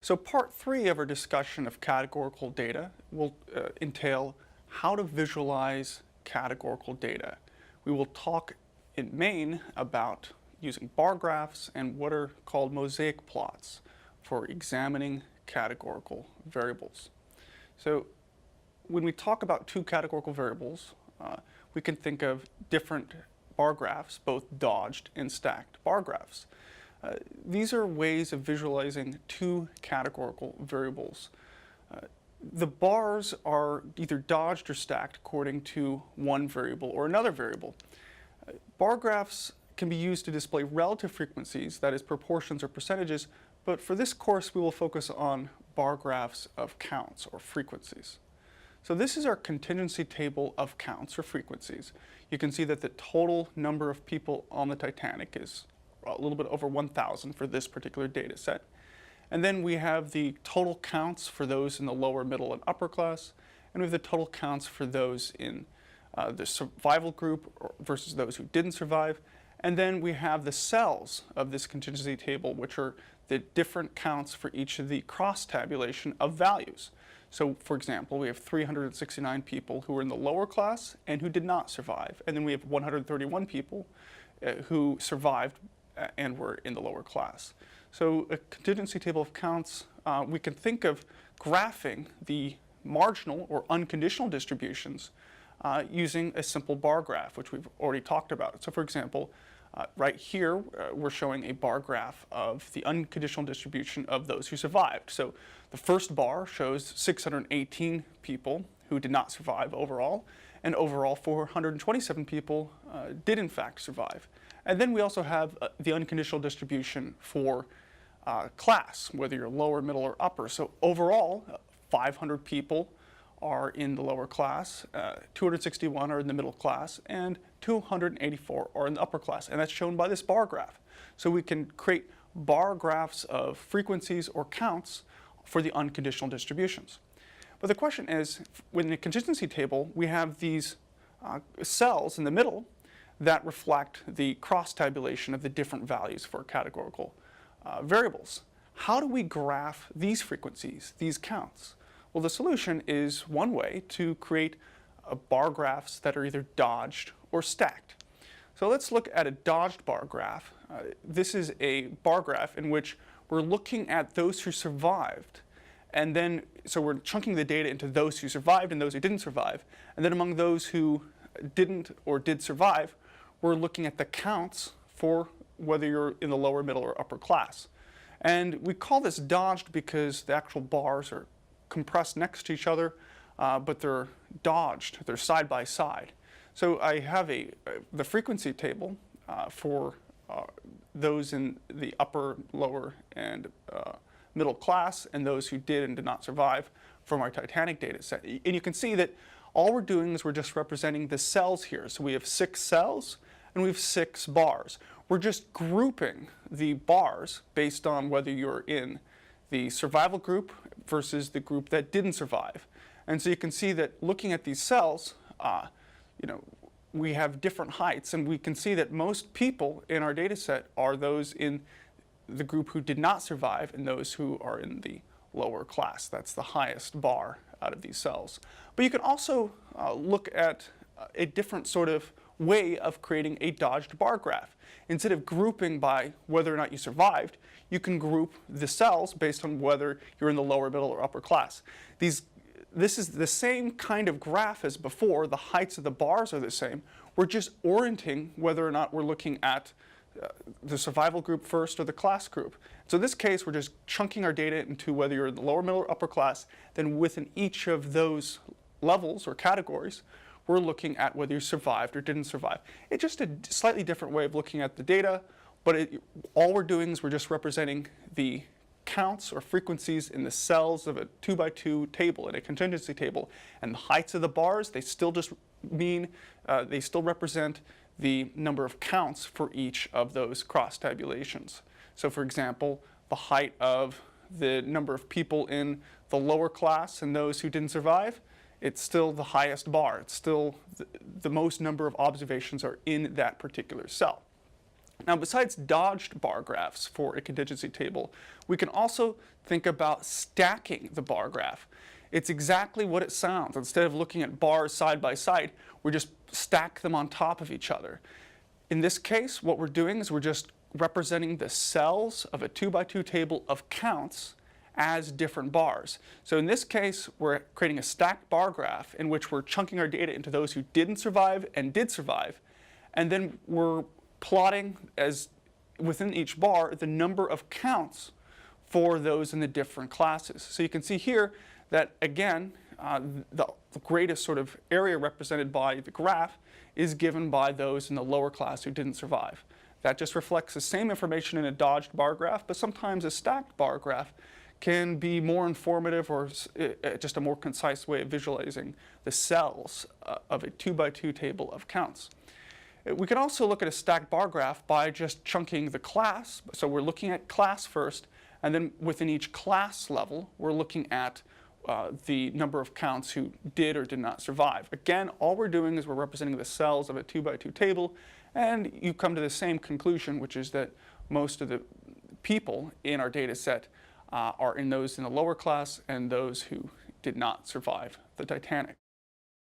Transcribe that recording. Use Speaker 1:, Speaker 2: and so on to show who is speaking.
Speaker 1: So part 3 of our discussion of categorical data will entail how to visualize categorical data. We will talk in main about using bar graphs and what are called mosaic plots for examining categorical variables. So when we talk about two categorical variables, we can think of different bar graphs, both dodged and stacked bar graphs. These are ways of visualizing two categorical variables. The bars are either dodged or stacked according to one variable or another variable. Bar graphs can be used to display relative frequencies, that is proportions or percentages, but for this course we will focus on bar graphs of counts or frequencies. So this is our contingency table of counts or frequencies. You can see that the total number of people on the Titanic is a little bit over 1,000 for this particular data set. And then we have the total counts for those in the lower, middle, and upper class, and we have the total counts for those in the survival group versus those who didn't survive. And then we have the cells of this contingency table, which are the different counts for each of the cross-tabulation of values. So, for example, we have 369 people who were in the lower class and who did not survive. And then we have 131 people who survived and were in the lower class. So a contingency table of counts, we can think of graphing the marginal or unconditional distributions using a simple bar graph, which we've already talked about. So for example, right here, we're showing a bar graph of the unconditional distribution of those who survived. So the first bar shows 618 people who did not survive overall, and overall 427 people did in fact survive. And then we also have the unconditional distribution for class, whether you're lower, middle, or upper. So overall, 500 people are in the lower class, 261 are in the middle class, and 284 are in the upper class. And that's shown by this bar graph. So we can create bar graphs of frequencies or counts for the unconditional distributions. But the question is, in the contingency table, we have these cells in the middle that reflect the cross-tabulation of the different values for categorical variables. How do we graph these frequencies, these counts? Well, the solution is one way to create bar graphs that are either dodged or stacked. So let's look at a dodged bar graph. This is a bar graph in which we're looking at those who survived, and then so we're chunking the data into those who survived and those who didn't survive, and then among those who didn't or did survive, we're looking at the counts for whether you're in the lower, middle, or upper class. And we call this dodged because the actual bars are compressed next to each other, but they're dodged, they're side by side. So I have the frequency table for those in the upper, lower, and middle class, and those who did and did not survive from our Titanic data set. And you can see that all we're doing is we're just representing the cells here. So we have 6 cells and we have 6 bars. We're just grouping the bars based on whether you're in the survival group versus the group that didn't survive. And so you can see that looking at these cells, we have different heights, and we can see that most people in our data set are those in the group who did not survive and those who are in the lower class. That's the highest bar out of these cells. But you can also look at a different sort of way of creating a dodged bar graph. Instead of grouping by whether or not you survived, you can group the cells based on whether you're in the lower, middle, or upper class. This is the same kind of graph as before. The heights of the bars are the same. We're just orienting whether or not we're looking at the survival group first or the class group. So in this case, we're just chunking our data into whether you're in the lower, middle, or upper class. Then within each of those levels or categories, we're looking at whether you survived or didn't survive. It's just a slightly different way of looking at the data, but all we're doing is we're just representing the counts or frequencies in the cells of a 2x2 table, in a contingency table. And the heights of the bars, they still just mean, they still represent the number of counts for each of those cross-tabulations. So for example, the height of the number of people in the lower class and those who didn't survive, it's still the highest bar. It's still the most number of observations are in that particular cell. Now, besides dodged bar graphs for a contingency table, we can also think about stacking the bar graph. It's exactly what it sounds. Instead of looking at bars side by side, we just stack them on top of each other. In this case, what we're doing is we're just representing the cells of a 2x2 table of counts as different bars. So in this case, we're creating a stacked bar graph in which we're chunking our data into those who didn't survive and did survive, and then we're plotting as within each bar the number of counts for those in the different classes. So you can see here that, again, the greatest sort of area represented by the graph is given by those in the lower class who didn't survive. That just reflects the same information in a dodged bar graph, but sometimes a stacked bar graph can be more informative or just a more concise way of visualizing the cells of a 2x2 table of counts. We can also look at a stacked bar graph by just chunking the class. So we're looking at class first, and then within each class level, we're looking at the number of counts who did or did not survive. Again, all we're doing is we're representing the cells of a 2x2 table, and you come to the same conclusion, which is that most of the people in our data set are in those in the lower class and those who did not survive the Titanic.